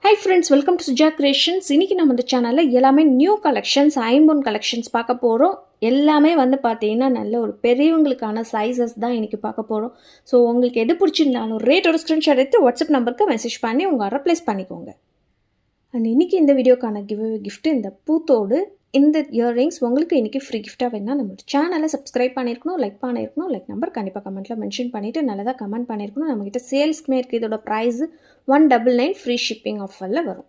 Hi friends, welcome to Suja Creations. இன்னைக்கு நம்ம இந்த சேனல்ல எல்லாமே நியூ கலெக்ஷன்ஸ், ஐம்பொன் கலெக்ஷன்ஸ் பார்க்க போறோம். எல்லாமே பார்த்தீங்கன்னா நல்ல ஒரு பெரியவங்களுக்கான சைஸஸ் தான் இன்னைக்கு பார்க்க போறோம். ஸோ உங்களுக்கு எது பிடிச்சிருந்தாலும் ரேட்டோட ஸ்க்ரீன்ஷாட் எடுத்து வாட்ஸ்அப் நம்பருக்கு மெசேஜ் பண்ணி உங்கள் ஆர்டர் ப்ளேஸ் பண்ணிக்கோங்க. அண்ட் இன்னைக்கு இந்த வீடியோக்கான கிஃப்ட் இந்த பூத்தோடு இந்த இயர்ரிங்ஸ் உங்களுக்கு இன்றைக்கி ஃப்ரீ கிஃப்ட்டாக வேணுன்னா நம்மளோட சேனலை சப்ஸ்கிரைப் பண்ணியிருக்கணும், லைக் பண்ணியிருக்கணும். லைக் நம்பர் கண்டிப்பாக கமெண்ட்டில் மென்ஷன் பண்ணிவிட்டு நல்லதாக கமெண்ட் பண்ணியிருக்கணும். நம்மக்கிட்ட சேல்ஸ்க்குமே இருக்குது. இதோட ப்ரைஸு 199 ஃப்ரீ ஷிப்பிங் ஆஃபரில் வரும்.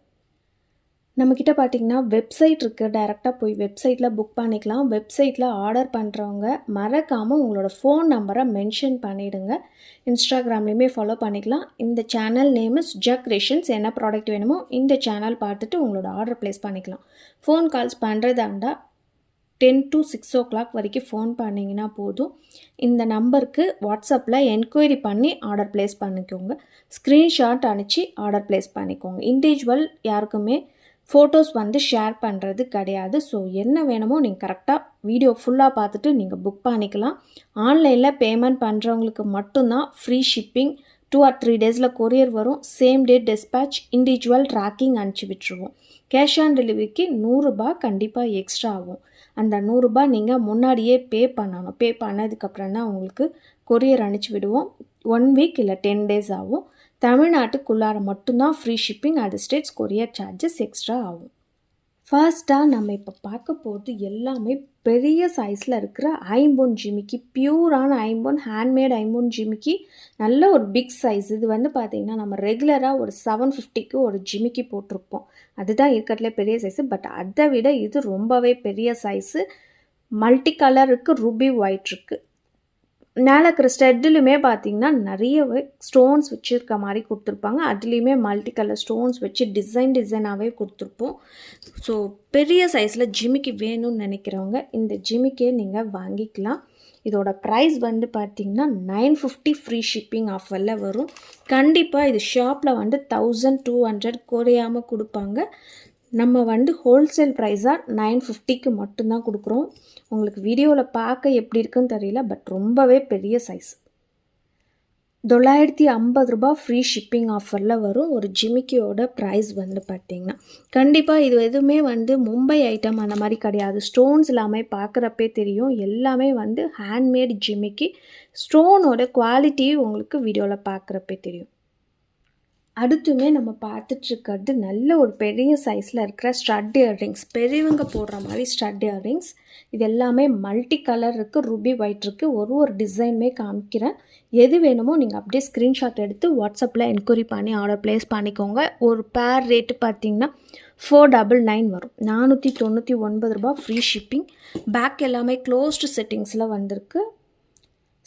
நம்மக்கிட்ட பார்த்திங்கன்னா வெப்சைட் இருக்குது. டைரெக்டாக போய் வெப்சைட்டில் புக் பண்ணிக்கலாம். வெப்சைட்டில் ஆர்டர் பண்ணுறவங்க மறக்காமல் உங்களோட ஃபோன் நம்பரை மென்ஷன் பண்ணிவிடுங்க. இன்ஸ்டாகிராம்லேயுமே ஃபாலோ பண்ணிக்கலாம். இந்த சேனல் நேம் சுஜா கிரியேஷன்ஸ். என்ன ப்ராடக்ட் வேணுமோ இந்த சேனல் பார்த்துட்டு உங்களோட ஆர்டர் ப்ளேஸ் பண்ணிக்கலாம். ஃபோன் கால்ஸ் பண்ணுறதாண்டா 10 to 6 o'clock வரைக்கும் ஃபோன் பண்ணிங்கன்னா போதும். இந்த நம்பருக்கு வாட்ஸ்அப்பில் என்கொயரி பண்ணி ஆர்டர் ப்ளேஸ் பண்ணிக்கோங்க. ஸ்க்ரீன்ஷாட் அனுப்பிச்சி ஆர்டர் ப்ளேஸ் பண்ணிக்கோங்க. இண்டிவிஜுவல் யாருக்குமே ஃபோட்டோஸ் ஷேர் பண்ணுறது கிடையாது. ஸோ என்ன வேணுமோ நீங்கள் கரெக்டாக வீடியோ ஃபுல்லாக பார்த்துட்டு நீங்கள் புக் பண்ணிக்கலாம். ஆன்லைனில் பேமெண்ட் பண்ணுறவங்களுக்கு மட்டும்தான் ஃப்ரீ ஷிப்பிங். 2 or 3 டேஸில் கொரியர் வரும். Same day dispatch, individual tracking அனுப்பிச்சி விட்டுருவோம். கேஷ் ஆன் டெலிவரிக்கு 100 ரூபாய் கண்டிப்பாக எக்ஸ்ட்ரா ஆகும். அந்த 100 ரூபாய் நீங்கள் முன்னாடியே பே பண்ணணும். பே பண்ணதுக்கப்புறம் தான் உங்களுக்கு கொரியர் அனுப்பிச்சி விடுவோம். 1 வீக் இல்லை 10 டேஸ் ஆகும். தமிழ்நாட்டுக்குள்ளார மட்டும்தான் free shipping. Other states courier charges extra ஆகும். ஃபர்ஸ்ட்டாக நம்ம இப்போ பார்க்க போகிறது எல்லாமே பெரிய சைஸில் இருக்கிற ஐம்பொன் ஜிமிக்கி. பியூரான ஐம்பொன், ஹேண்ட்மேட் ஐம்பொன் ஜிமிக்கி. நல்ல ஒரு பிக் சைஸ். இது பார்த்திங்கன்னா நம்ம ரெகுலராக ஒரு 750க்கு ஒரு ஜிமிக்கி போட்டிருப்போம். அதுதான் இருக்கிறதுல பெரிய சைஸு. பட் அதை விட இது ரொம்பவே பெரிய சைஸு. மல்டி கலர் இருக்குது, ரூபி ஒயிட் இருக்குது. மேலே இருக்கிற ஸ்டெட்டிலுமே பார்த்திங்கன்னா நிறையவே ஸ்டோன்ஸ் வச்சுருக்க மாதிரி கொடுத்துருப்பாங்க. அதுலேயுமே மல்டி கலர் ஸ்டோன்ஸ் வச்சு டிசைனாகவே கொடுத்துருப்போம். ஸோ பெரிய சைஸில் ஜிமிக்கி வேணும்னு நினைக்கிறவங்க இந்த ஜிமிக்கியை நீங்கள் வாங்கிக்கலாம். இதோட ப்ரைஸ் பார்த்திங்கன்னா 950 ஃப்ரீ ஷிப்பிங் ஆஃபரில் வரும். கண்டிப்பாக இது ஷாப்பில் 1200 குறையாமல் கொடுப்பாங்க. நம்ம ஹோல்சேல் ப்ரைஸாக 950க்கு மட்டும்தான் கொடுக்குறோம். உங்களுக்கு வீடியோவில் பார்க்க எப்படி இருக்குன்னு தெரியல, பட் ரொம்பவே பெரிய சைஸ். 950 ரூபாய் ஃப்ரீ ஷிப்பிங் ஆஃபரில் வரும். ஒரு ஜிமிக்கியோட ப்ரைஸ் பார்த்திங்கன்னா கண்டிப்பாக இது எதுவுமே மும்பை ஐட்டம் அந்த மாதிரி கிடையாது. ஸ்டோன்ஸ் எல்லாமே பார்க்குறப்பே தெரியும். எல்லாமே ஹேண்ட்மேட் ஜிமிக்கி. ஸ்டோனோட குவாலிட்டி உங்களுக்கு வீடியோவில் பார்க்குறப்பே தெரியும். அடுத்துமே நம்ம பார்த்துட்ருக்கிறது நல்ல ஒரு பெரிய சைஸில் இருக்கிற ஸ்டட் இயர்ரிங்ஸ். பெரியவங்க போடுற மாதிரி ஸ்டட் இயர்ரிங்ஸ். இது எல்லாமே மல்டி கலர் இருக்குது, ரூபி ஒயிட் இருக்குது. ஒரு டிசைனுமே காமிக்கிறேன். எது வேணுமோ நீங்கள் அப்படியே ஸ்க்ரீன்ஷாட் எடுத்து வாட்ஸ்அப்பில் என்கொயரி பண்ணி ஆர்டர் ப்ளேஸ் பண்ணிக்கோங்க. ஒரு பேர் ரேட்டு பார்த்திங்கன்னா 499 வரும். 499 ரூபாய் ஃப்ரீ ஷிப்பிங். பேக் எல்லாமே க்ளோஸ்டு செட்டிங்ஸில் வந்திருக்கு.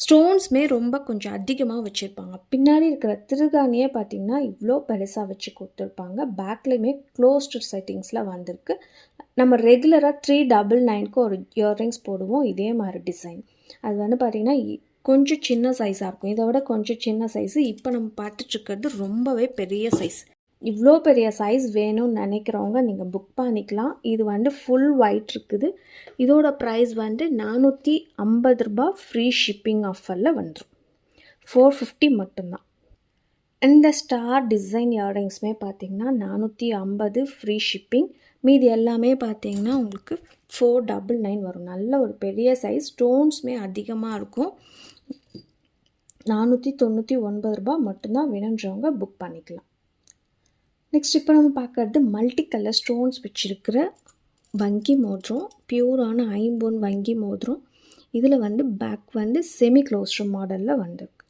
ஸ்டோன்ஸுமே ரொம்ப கொஞ்சம் அதிகமாக வச்சுருப்பாங்க. பின்னாடி இருக்கிற திருகாணியே பார்த்திங்கன்னா இவ்வளோ பெருசாக வச்சு கொடுத்துருப்பாங்க. பேக்லேயுமே க்ளோஸ்டு செட்டிங்ஸில் வந்திருக்கு. நம்ம ரெகுலராக 399க்கு ஒரு இயர்ரிங்ஸ் போடுவோம். இதே மாதிரி டிசைன். அது பார்த்திங்கன்னா கொஞ்சம் சின்ன சைஸாக இருக்கும். இதை விட கொஞ்சம் சின்ன சைஸு. இப்போ நம்ம பார்த்துட்ருக்கிறது ரொம்பவே பெரிய சைஸ். இவ்வளோ பெரிய சைஸ் வேணும்னு நினைக்கிறவங்க நீங்கள் புக் பண்ணிக்கலாம். இது ஃபுல் ஒயிட் இருக்குது. இதோட ப்ரைஸ் 450 ரூபாய் ஃப்ரீ ஷிப்பிங் ஆஃபரில் வந்துடும். 450 மட்டும்தான். இந்த ஸ்டார் டிசைன் இயர்ரிங்ஸுமே பார்த்திங்கன்னா 450 ஃப்ரீ ஷிப்பிங். மீதி எல்லாமே பார்த்திங்கன்னா உங்களுக்கு 499 வரும். நல்ல ஒரு பெரிய சைஸ். ஸ்டோன்ஸுமே அதிகமாக இருக்கும். 499 ரூபாய் மட்டும்தான். வேணுன்றவங்க புக் பண்ணிக்கலாம். நெக்ஸ்ட் இப்போ நம்ம பார்க்குறது மல்டி கலர் ஸ்டோன்ஸ் வச்சுருக்கிற வங்கி மோதிரம். பியூரான ஐம்பொன் வங்கி மோதிரம். இதில் பேக் செமி க்ளோஸ்டு மாடலில் வந்திருக்கு.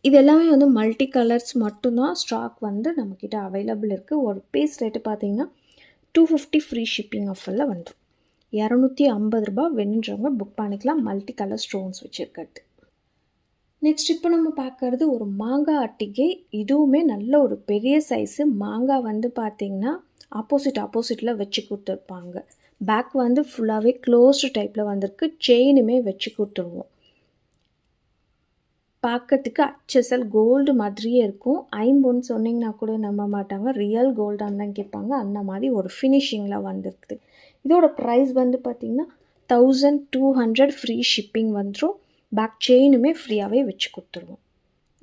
இது எல்லாமே மல்டி கலர்ஸ் மட்டும்தான் ஸ்டாக் நம்மக்கிட்ட அவைலபிள் இருக்குது. ஒரு பீஸ் ரேட்டு பார்த்திங்கன்னா 250 ஃப்ரீ ஷிப்பிங் ஆஃபரில் வந்துடும். 250 ரூபாய். வேணுன்றவங்க புக் பண்ணிக்கலாம். மல்டி கலர் ஸ்டோன்ஸ் வச்சுருக்கிறது. நெக்ஸ்ட் இப்போ நம்ம பார்க்குறது ஒரு மாங்காய் அட்டிகை. இதுவுமே நல்ல ஒரு பெரிய சைஸு. மாங்காய் பார்த்திங்கன்னா ஆப்போசிட்டில் வச்சு கொடுத்துருப்பாங்க. பேக் ஃபுல்லாகவே க்ளோஸ்டு டைப்பில் வந்திருக்கு. செயினுமே வச்சு கொடுத்துருவோம். பார்க்கறதுக்கு HSL கோல்டு மாதிரியே இருக்கும். ஐம்பொன்னு சொன்னிங்கன்னா கூட நம்ப மாட்டாங்க. ரியல் கோல்டான்னு தான் கேட்பாங்க. அந்த மாதிரி ஒரு ஃபினிஷிங்கில் வந்திருக்குது. இதோட ப்ரைஸ் பார்த்திங்கன்னா 1200 ஃப்ரீ ஷிப்பிங் வந்துடும். பேக் செயினுமே ஃப்ரீயாகவே வச்சு கொடுத்துருவோம்.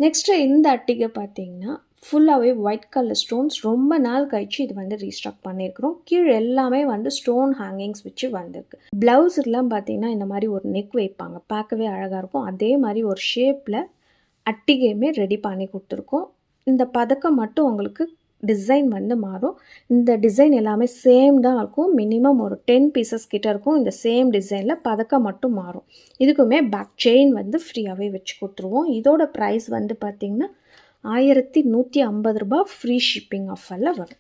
நெக்ஸ்ட்டு இந்த அட்டிகை பார்த்திங்கன்னா ஃபுல்லாகவே ஒயிட் கலர் ஸ்டோன்ஸ். ரொம்ப நாள் கழிச்சு இது வந்து ரீஸ்டாக் பண்ணியிருக்கிறோம். கீழே எல்லாமே வந்து ஸ்டோன் ஹேங்கிங்ஸ் வச்சு வந்திருக்கு. ப்ளவுஸுக்கெலாம் பார்த்தீங்கன்னா இந்த மாதிரி ஒரு நெக் வைப்பாங்க, பார்க்கவே அழகாக இருக்கும். அதே மாதிரி ஒரு ஷேப்பில் அட்டிகையுமே ரெடி பண்ணி கொடுத்துருக்கோம். இந்த பதக்கம் மட்டும் உங்களுக்கு டிசைன் வந்து மாறும். இந்த டிசைன் எல்லாமே சேம் தான் இருக்கும். மினிமம் ஒரு 10 பீசஸ் கிட்ட இருக்கும். இந்த சேம் டிசைனில் பதக்கம் மட்டும் மாறும். இதுக்குமே பேக் செயின் வந்து ஃப்ரீயாகவே வச்சு கொடுத்துருவோம். இதோட ப்ரைஸ் வந்து பார்த்திங்கன்னா 1150 ரூபா ஃப்ரீ ஷிப்பிங் ஆஃபரில் வரும்.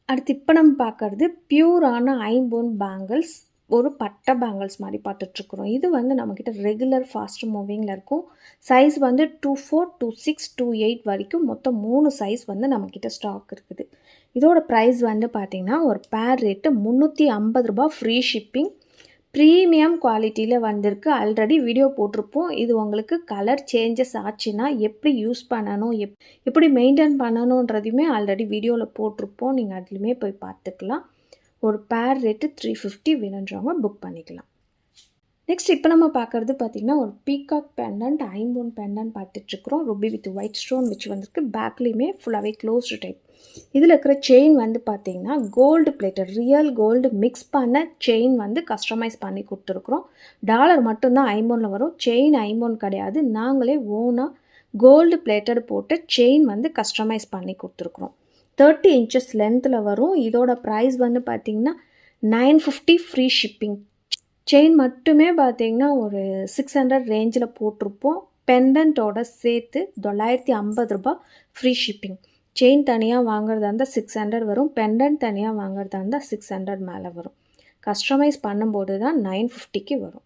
அடுத்து இப்போ நம்ம பார்க்குறது பியூரான ஐம்பொன் பேங்கிள்ஸ், ஒரு பட்டை பேங்கிள்ஸ் மாதிரி பார்த்துட்ருக்குறோம். இது வந்து நம்மக்கிட்ட ரெகுலர் ஃபாஸ்ட் மூவிங்கில் இருக்கும். சைஸ் வந்து 24, 26, 28 வரைக்கும் மொத்தம் 3 சைஸ் வந்து நம்மக்கிட்ட ஸ்டாக் இருக்குது. இதோட ப்ரைஸ் வந்து பார்த்திங்கன்னா ஒரு பேர் ரேட்டு 350 ரூபா ஃப்ரீ ஷிப்பிங். ப்ரீமியம் குவாலிட்டியில் வந்திருக்கு. ஆல்ரெடி வீடியோ போட்டிருப்போம். இது உங்களுக்கு கலர் சேஞ்சஸ் ஆச்சுன்னா எப்படி யூஸ் பண்ணணும், எப்படி மெயின்டைன் பண்ணணுன்றதையுமே ஆல்ரெடி வீடியோவில் போட்டிருப்போம். நீங்கள் அதுலேயுமே போய் பார்த்துக்கலாம். ஒரு பேர் ரேட்டு 350, வேணுன்றவங்க புக் பண்ணிக்கலாம். நெக்ஸ்ட் இப்போ நம்ம பார்க்குறது பார்த்திங்கன்னா ஒரு பீகாக் பெண்டன்ட், ஐம்பொன் பெண்டன்ட் பார்த்துட்ருக்குறோம். ருபி வித் ஒயிட் ஸ்டோன் வச்சு வந்திருக்கு. பேக்லேயுமே ஃபுல்லாகவே க்ளோஸ்டு டைப். இதில் இருக்கிற செயின் வந்து பார்த்திங்கன்னா gold plated, real gold mix பண்ண செயின் வந்து கஸ்டமைஸ் பண்ணி கொடுத்துருக்குறோம். டாலர் மட்டும்தான் ஐம்பொனில் வரும். செயின் ஐம்பொன் கிடையாது. நாங்களே ஓனாக கோல்டு பிளேட்டட் போட்டு செயின் வந்து கஸ்டமைஸ் பண்ணி கொடுத்துருக்குறோம். 30 இன்ச்சஸ் லென்த்தில் வரும். இதோட ப்ரைஸ் வந்து பார்த்திங்கன்னா 950 ஃப்ரீ ஷிப்பிங். செயின் மட்டுமே பார்த்திங்கன்னா ஒரு 600 ரேஞ்சில் போட்டிருப்போம். பெண்டன்ட்டோட சேர்த்து 950 ரூபா ஃப்ரீ ஷிப்பிங். செயின் தனியாக வாங்குறதா இருந்தால் 600 வரும். பெண்டன்ட் தனியாக வாங்குறதா இருந்தால் 600 மேலே வரும். கஸ்டமைஸ் பண்ணும்போது தான் 950க்கு வரும்.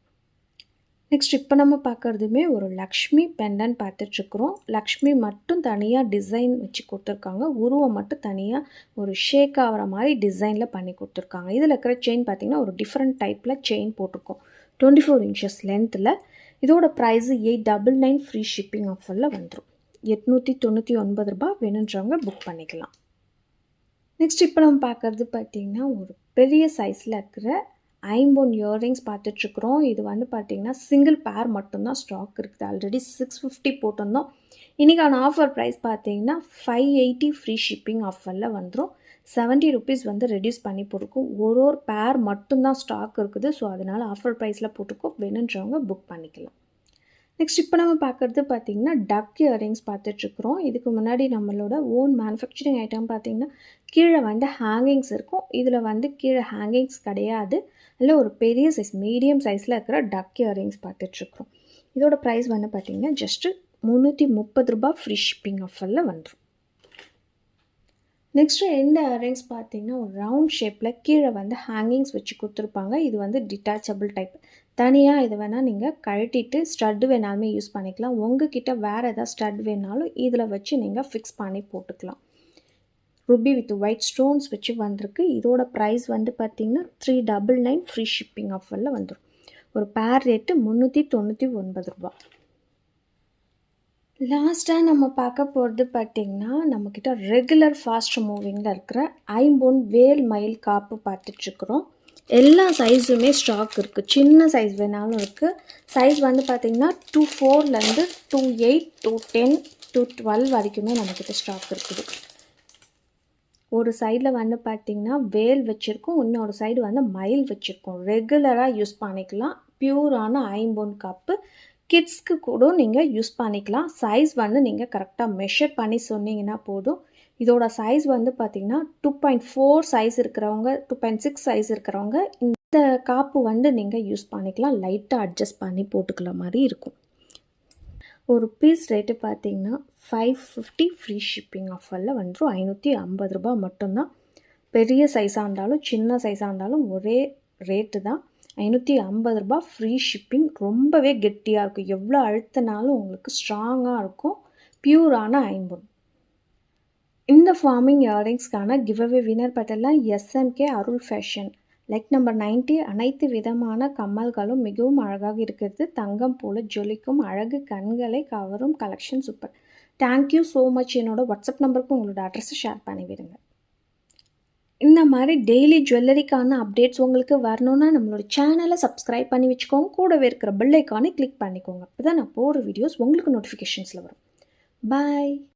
நெக்ஸ்ட் இப்போ நம்ம பார்க்குறதுமே ஒரு லக்ஷ்மி பெண்டன்ட் பார்த்துட்ருக்குறோம். லக்ஷ்மி மட்டும் தனியாக டிசைன் வச்சு கொடுத்துருக்காங்க. உருவம் மட்டும் தனியாக ஒரு ஷேக் ஆகிற மாதிரி டிசைனில் பண்ணி கொடுத்துருக்காங்க. இதில் இருக்கிற செயின் பார்த்திங்கன்னா ஒரு டிஃப்ரெண்ட் டைப்பில் செயின் போட்டிருக்கோம். 24 இன்ச்சஸ் லென்த்தில். இதோட ப்ரைஸு 899 ஃப்ரீ ஷிப்பிங் ஆஃபரில் வந்துடும். 899 ரூபா, வேணுன்றவங்க புக் பண்ணிக்கலாம். நெக்ஸ்ட் இப்போ நம்ம பார்க்குறது பார்த்திங்கன்னா ஒரு பெரிய சைஸில் இருக்கிற ஐம்பொன் இயரிங்ஸ் பார்த்துட்ருக்குறோம். இது வந்து பார்த்திங்கன்னா சிங்கிள் பேர் மட்டும்தான் ஸ்டாக் இருக்குது. ஆல்ரெடி 650 போட்டிருந்தோம். இன்றைக்கான ஆஃபர் ப்ரைஸ் பார்த்திங்கன்னா 580 ஃப்ரீ ஷிப்பிங் ஆஃபரில் வந்துடும். 70 ருபீஸ் வந்து ரெடியூஸ் பண்ணி போட்டிருக்கோம். ஒரு பேர் மட்டும்தான் ஸ்டாக் இருக்குது. ஸோ அதனால் ஆஃபர் ப்ரைஸில் போட்டிருக்கோம். வேணுன்றவங்க புக் பண்ணிக்கலாம். நெக்ஸ்ட் இப்போ நம்ம பார்க்குறது பார்த்திங்கன்னா டக் இயரிங்ஸ் பார்த்துட்ருக்குறோம். இதுக்கு முன்னாடி நம்மளோட ஓன் மேனுஃபேக்சரிங் ஐட்டம் பார்த்திங்கன்னா கீழே வந்து ஹேங்கிங்ஸ் இருக்கும். இதில் வந்து கீழே ஹேங்கிங்ஸ் கிடையாது. இல்லை ஒரு பெரிய சைஸ், மீடியம் சைஸில் இருக்கிற டக் இயரிங்ஸ் பார்த்துட்ருக்குறோம். இதோட ப்ரைஸ் வந்து பார்த்திங்கன்னா ஜஸ்ட்டு 330 ரூபா ஃப்ரீ ஷிப்பிங் ஆஃபரில் வந்துடும். நெக்ஸ்ட்டு இந்த இயரிங்ஸ் பார்த்திங்கன்னா ஒரு ரவுண்ட் ஷேப்பில் கீழே வந்து ஹேங்கிங்ஸ் வச்சு கொடுத்துருப்பாங்க. இது வந்து டிட்டாச்சபிள் டைப். தனியாக இதை வேணால் நீங்கள் கழட்டிட்டு ஸ்டட்டு வேணாலுமே யூஸ் பண்ணிக்கலாம். உங்ககிட்ட வேறு எதாவது ஸ்டட் வேணாலும் இதில் வச்சு நீங்கள் ஃபிக்ஸ் பண்ணி போட்டுக்கலாம். ருபி வித் ஒயிட் ஸ்டோன்ஸ் வச்சு வந்திருக்கு. இதோட ப்ரைஸ் வந்து பார்த்திங்கன்னா 399 ஃப்ரீ ஷிப்பிங் ஆஃபரில் வந்துடும். ஒரு பேர் ரேட்டு 399 ரூபா. லாஸ்ட்டாக நம்ம பார்க்க போகிறது பார்த்திங்கன்னா நம்மக்கிட்ட ரெகுலர் ஃபாஸ்ட் மூவிங்கில் இருக்கிற ஐம்பொன் வேல் மயில் காப்பு பார்த்துட்ருக்குறோம். எல்லா சைஸுமே ஸ்டாக் இருக்குது. சின்ன சைஸ் வேணாலும் இருக்குது. சைஸ் வந்து பார்த்திங்கன்னா 24லேருந்து 28, 210, 212 வரைக்குமே நம்மக்கிட்ட ஸ்டாக் இருக்குது. ஒரு சைடில் வந்து பார்த்திங்கன்னா வேல் வச்சுருக்கோம், இன்னொரு சைடு வந்து மயில் வச்சுருக்கோம். ரெகுலராக யூஸ் பண்ணிக்கலாம். பியூரான ஐம்பொன் காப்பு. கிட்ஸ்க்கு கூட நீங்கள் யூஸ் பண்ணிக்கலாம். சைஸ் வந்து நீங்கள் கரெக்டாக மெஷர் பண்ணி சொன்னீங்கன்னா போதும். இதோட சைஸ் வந்து பார்த்திங்கன்னா 2.4 சைஸ் இருக்கிறவங்க, 2.6 சைஸ் இருக்கிறவங்க இந்த காப்பு வந்து நீங்கள் யூஸ் பண்ணிக்கலாம். லைட்டாக அட்ஜஸ்ட் பண்ணி போட்டுக்கிற மாதிரி இருக்கும். ஒரு பீஸ் ரேட்டு பார்த்திங்கன்னா 550 ஃப்ரீ ஷிப்பிங் ஆஃபரில் வந்துடும். 550 ரூபா மட்டும்தான். பெரிய சைஸாக இருந்தாலும் சின்ன சைஸாக இருந்தாலும் ஒரே ரேட்டு தான். 550 ரூபா ஃப்ரீ ஷிப்பிங். ரொம்பவே கெட்டியாக இருக்கும். எவ்வளோ அழுத்தினாலும் உங்களுக்கு ஸ்ட்ராங்காக இருக்கும். பியூரான ஐம்பொன். இந்த ஃபார்மிங் இயரிங்ஸ்க்கான கிவ்அவே வினர் பார்த்தெல்லாம் எஸ்எம்கே அருள் ஃபேஷன். லைக் நம்பர் 90 அனைத்து விதமான கம்மல்களும் மிகவும் அழகாக இருக்கிறது. தங்கம் போல ஜொலிக்கும் அழகு கண்களை கவரும் collection super. Thank you so much. என்னோட வாட்ஸ்அப் நம்பருக்கு உங்களோட அட்ரஸை ஷேர் பண்ணிவிடுங்க. இந்த மாதிரி டெய்லி ஜுவல்லரிக்கான அப்டேட்ஸ் உங்களுக்கு வரணுன்னா நம்மளோட சேனலை சப்ஸ்கிரைப் பண்ணி வச்சுக்கோங்க. கூடவே இருக்கிற பெல் ஐக்கானை கிளிக் பண்ணிக்கோங்க. அப்போ தான் நான் போடுற வீடியோஸ் உங்களுக்கு நோட்டிஃபிகேஷன்ஸில் வரும். பாய்.